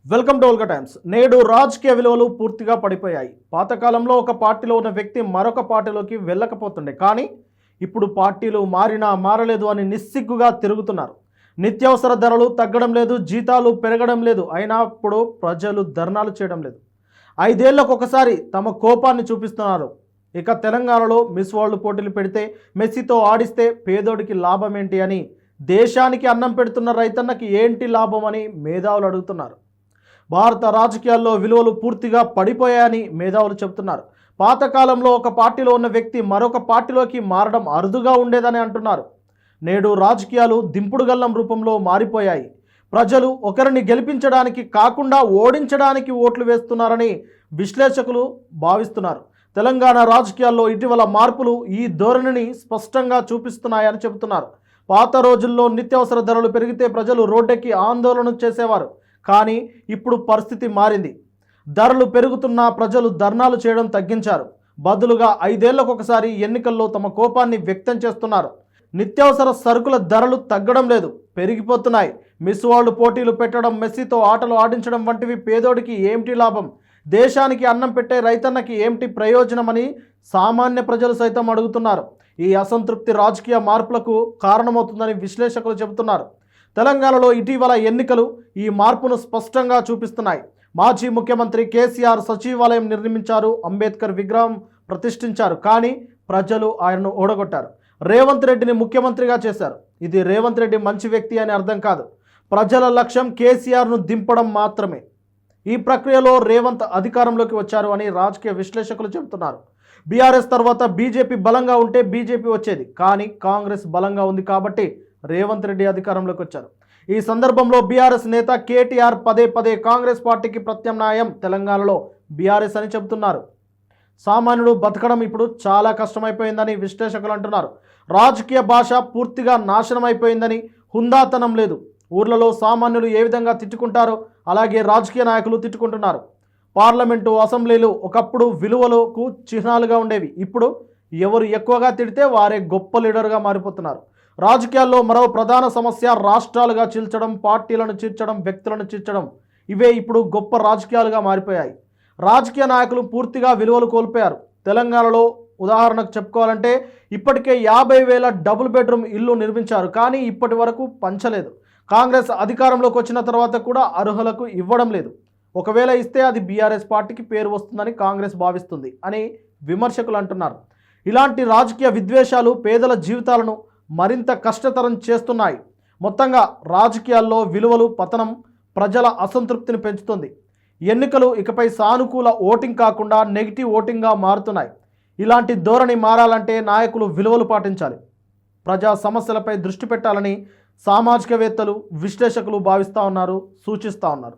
Welcome to Olga times. నేడు రాజకీయ విలువలు పూర్తిగా పడిపోయాయి. పాతకాలంలో ఒక పార్టీలో ఉన్న వ్యక్తి మరొక పార్టీలోకి వెళ్ళకపోతుండే, కానీ ఇప్పుడు పార్టీలు మారినా మారలేదు అని నిస్సిగ్గుగా తిరుగుతున్నారు. నిత్యావసర ధరలు తగ్గడం లేదు, జీతాలు పెరగడం లేదు, అయినా ఇప్పుడు ప్రజలు ధర్నాలు చేయడం లేదు. 5 ఏళ్లకు ఒకసారి తమ కోపాన్ని చూపిస్తున్నారు. ఇక తెలంగాణలో మిస్ వరల్డ్ పోటీలు పెడితే మెస్సీతో ఆడిస్తే పేదోడికి లాభం ఏంటి అని, దేశానికి అన్నం పెడుతున్న రైతన్నకి ఏంటి లాభం అని మేధావులు అడుగుతున్నారు. భారత రాజకీయాల్లో విలువలు పూర్తిగా పడిపోయాయని మేధావులు చెబుతున్నారు. పాతకాలంలో ఒక పార్టీలో ఉన్న వ్యక్తి మరొక పార్టీలోకి మారడం అరుదుగా ఉండేదని అంటున్నారు. నేడు రాజకీయాలు దింపుడు గల్లం రూపంలో మారిపోయాయి. ప్రజలు ఒకరిని గెలిపించడానికి కాకుండా ఓడించడానికి ఓట్లు వేస్తున్నారని విశ్లేషకులు భావిస్తున్నారు. తెలంగాణ రాజకీయాల్లో ఇటీవల మార్పులు ఈ ధోరణిని స్పష్టంగా చూపిస్తున్నాయని చెబుతున్నారు. పాత రోజుల్లో నిత్యావసర ధరలు పెరిగితే ప్రజలు రోడ్డెక్కి ఆందోళన చేసేవారు, కానీ ఇప్పుడు పరిస్థితి మారింది. ధరలు పెరుగుతున్నా ప్రజలు ధర్నాలు చేయడం తగ్గించారు. బదులుగా 5 ఏళ్లకు ఒకసారి ఎన్నికల్లో తమ కోపాన్ని వ్యక్తం చేస్తున్నారు. నిత్యావసర సరుకుల ధరలు తగ్గడం లేదు, పెరిగిపోతున్నాయి. మిస్ వరల్డ్ పోటీలు పెట్టడం, మెస్సీతో ఆటలు ఆడించడం వంటివి పేదోడికి ఏమిటి లాభం, దేశానికి అన్నం పెట్టే రైతన్నకి ఏమిటి ప్రయోజనమని సామాన్య ప్రజలు సైతం అడుగుతున్నారు. ఈ అసంతృప్తి రాజకీయ మార్పులకు కారణమవుతుందని విశ్లేషకులు చెబుతున్నారు. తెలంగాణలో ఇటీవల ఎన్నికలు ఈ మార్పును స్పష్టంగా చూపిస్తున్నాయి. మాజీ ముఖ్యమంత్రి కేసీఆర్ సచివాలయం నిర్మించారు, అంబేద్కర్ విగ్రహం ప్రతిష్ఠించారు, కానీ ప్రజలు ఆయనను ఓడగొట్టారు. రేవంత్ రెడ్డిని ముఖ్యమంత్రిగా చేశారు. ఇది రేవంత్ రెడ్డి మంచి వ్యక్తి అని అర్థం కాదు. ప్రజల లక్ష్యం కేసీఆర్ను దింపడం మాత్రమే. ఈ ప్రక్రియలో రేవంత్ అధికారంలోకి వచ్చారు అని రాజకీయ విశ్లేషకులు చెబుతున్నారు. బీఆర్ఎస్ తర్వాత బీజేపీ బలంగా ఉంటే బీజేపీ వచ్చేది, కానీ కాంగ్రెస్ బలంగా ఉంది కాబట్టి రేవంత్ రెడ్డి అధికారంలోకి వచ్చారు. ఈ సందర్భంలో బీఆర్ఎస్ నేత కేటీఆర్ పదే పదే కాంగ్రెస్ పార్టీకి ప్రత్యామ్నాయం తెలంగాణలో బీఆర్ఎస్ అని చెబుతున్నారు. సామాన్యుడు బతకడం ఇప్పుడు చాలా కష్టమైపోయిందని విశ్లేషకులు అంటున్నారు. రాజకీయ భాష పూర్తిగా నాశనం అయిపోయిందని, హుందాతనం లేదు. ఊర్లలో సామాన్యులు ఏ విధంగా తిట్టుకుంటారో అలాగే రాజకీయ నాయకులు తిట్టుకుంటున్నారు. పార్లమెంటు, అసెంబ్లీలు ఒకప్పుడు విలువలకు చిహ్నాలుగా ఉండేవి. ఇప్పుడు ఎవరు ఎక్కువగా తిడితే వారే గొప్ప లీడర్గా మారిపోతున్నారు. రాజకీయాల్లో మరో ప్రధాన సమస్య రాష్ట్రాలుగా చీల్చడం, పార్టీలను చీల్చడం, వ్యక్తులను చీల్చడం. ఇవే ఇప్పుడు గొప్ప రాజకీయాలుగా మారిపోయాయి. రాజకీయ నాయకులు పూర్తిగా విలువలు కోల్పోయారు. తెలంగాణలో ఉదాహరణకు చెప్పుకోవాలంటే ఇప్పటికే 50,000 డబుల్ బెడ్రూమ్ ఇల్లు నిర్మించారు, కానీ ఇప్పటి వరకు పంచలేదు. కాంగ్రెస్ అధికారంలోకి వచ్చిన తర్వాత కూడా అర్హులకు ఇవ్వడం లేదు. ఒకవేళ ఇస్తే అది బీఆర్ఎస్ పార్టీకి పేరు వస్తుందని కాంగ్రెస్ భావిస్తుంది అని విమర్శకులు అంటున్నారు. ఇలాంటి రాజకీయ విద్వేషాలు పేదల జీవితాలను మరింత కష్టతరం చేస్తున్నాయి. మొత్తంగా రాజకీయాల్లో విలువలు పతనం ప్రజల అసంతృప్తిని పెంచుతుంది. ఎన్నికలు ఇకపై సానుకూల ఓటింగ్ కాకుండా నెగిటివ్ ఓటింగ్గా మారుతున్నాయి. ఇలాంటి ధోరణి మారాలంటే నాయకులు విలువలు పాటించాలి, ప్రజా సమస్యలపై దృష్టి పెట్టాలని సామాజికవేత్తలు, విశ్లేషకులు భావిస్తూ ఉన్నారు, సూచిస్తూ ఉన్నారు.